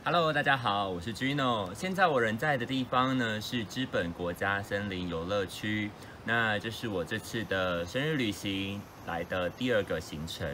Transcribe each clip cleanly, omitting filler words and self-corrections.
Hello，大家好，我是 Gino。现在我人在的地方呢是知本国家森林游乐区。那这是我这次的生日旅行来的第2个行程。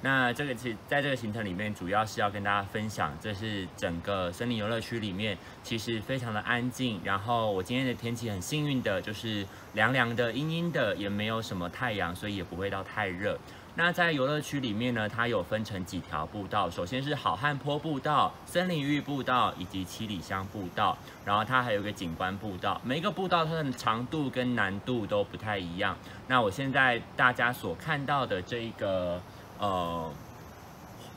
那在这个行程里面，主要是要跟大家分享，这是整个森林游乐区里面其实非常的安静。然后我今天的天气很幸运的，就是凉凉的、阴阴的，也没有什么太阳，所以也不会到太热。那在游乐区里面呢，它有分成几条步道，首先是好汉坡步道、森林浴步道以及七里香步道，然后它还有一个景观步道，每一个步道它的长度跟难度都不太一样。那我现在大家所看到的这一个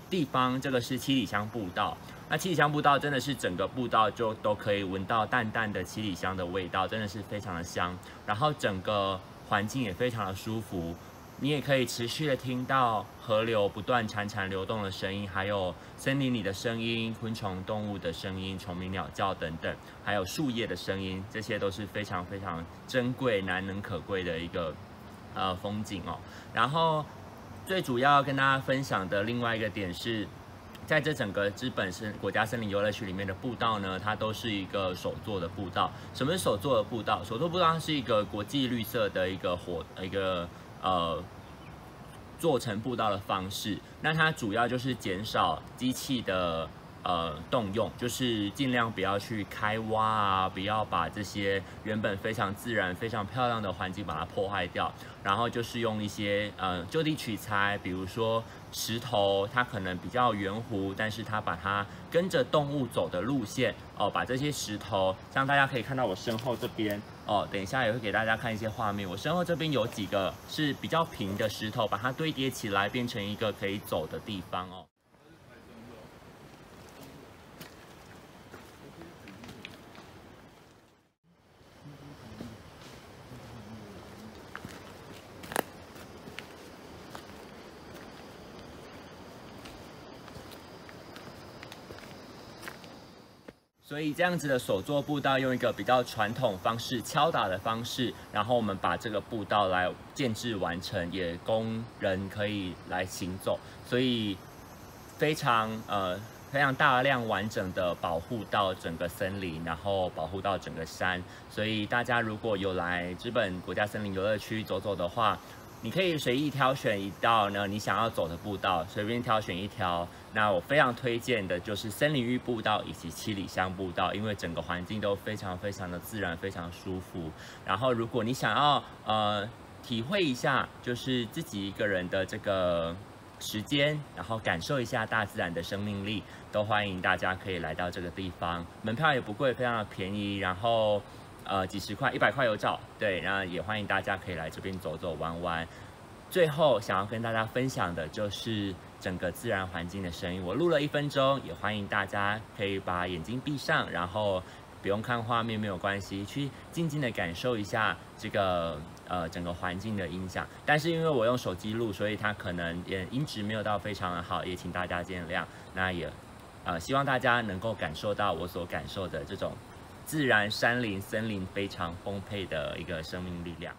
地方，这个是七里香步道。那七里香步道真的是整个步道就都可以闻到淡淡的七里香的味道，真的是非常的香。然后整个环境也非常的舒服。你也可以持续的听到河流不断潺潺流动的声音，还有森林里的声音、昆虫、动物的声音、虫鸣鸟叫等等，还有树叶的声音，这些都是非常非常珍贵、难能可贵的一个风景哦。然后最主要跟大家分享的另外一个点是，在这整个知本国家森林游乐区里面的步道呢，它都是一个手作的步道。什么是手作的步道？手作步道它是一个国际绿色的一个做成步道的方式。那它主要就是减少机器的动用，就是尽量不要去开挖啊，不要把这些原本非常自然、非常漂亮的环境把它破坏掉。然后就是用一些就地取材，比如说石头，它可能比较圆弧，但是它把它跟着动物走的路线把这些石头，像大家可以看到我身后这边等一下也会给大家看一些画面。我身后这边有几个是比较平的石头，把它堆叠起来，变成一个可以走的地方哦。所以这样子的手作步道，用一个比较传统方式、敲打的方式，然后我们把这个步道来建制完成，也供人可以来行走，所以非常大量完整的保护到整个森林，然后保护到整个山。所以大家如果有来知本国家森林游乐区走走的话，你可以随意挑选一道呢你想要走的步道，随便挑选一条。那我非常推荐的就是森林浴步道以及七里香步道，因为整个环境都非常非常的自然，非常舒服。然后如果你想要体会一下，就是自己一个人的这个时间，然后感受一下大自然的生命力，都欢迎大家可以来到这个地方。门票也不贵，非常的便宜，然后几十块、100块有找。对，那也欢迎大家可以来这边走走玩玩。最后想要跟大家分享的就是整个自然环境的声音。我录了1分钟，也欢迎大家可以把眼睛闭上，然后不用看画面没有关系，去静静的感受一下这个整个环境的音响。但是因为我用手机录，所以它可能音质没有到非常的好，也请大家见谅。那也希望大家能够感受到我所感受的这种自然山林森林非常丰沛的一个生命力量。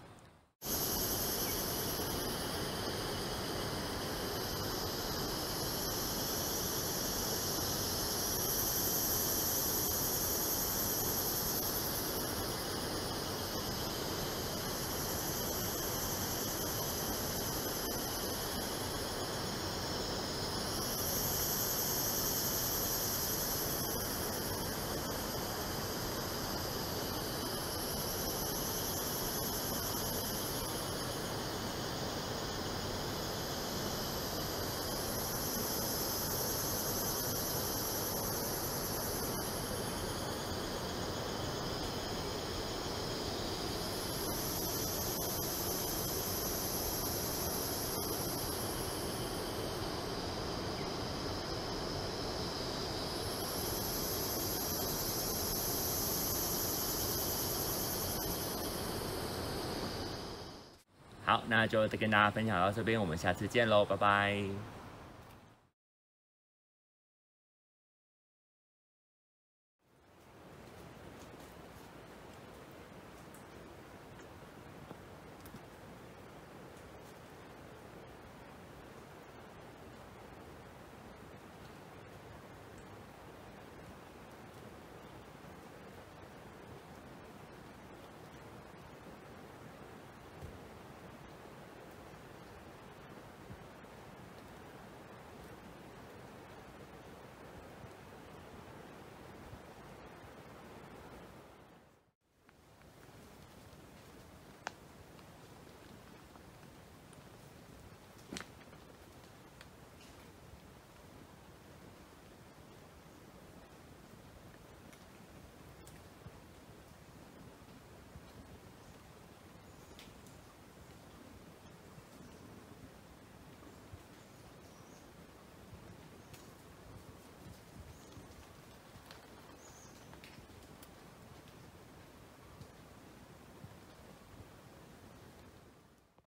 好，那就跟大家分享到这边，我们下次见喽，拜拜。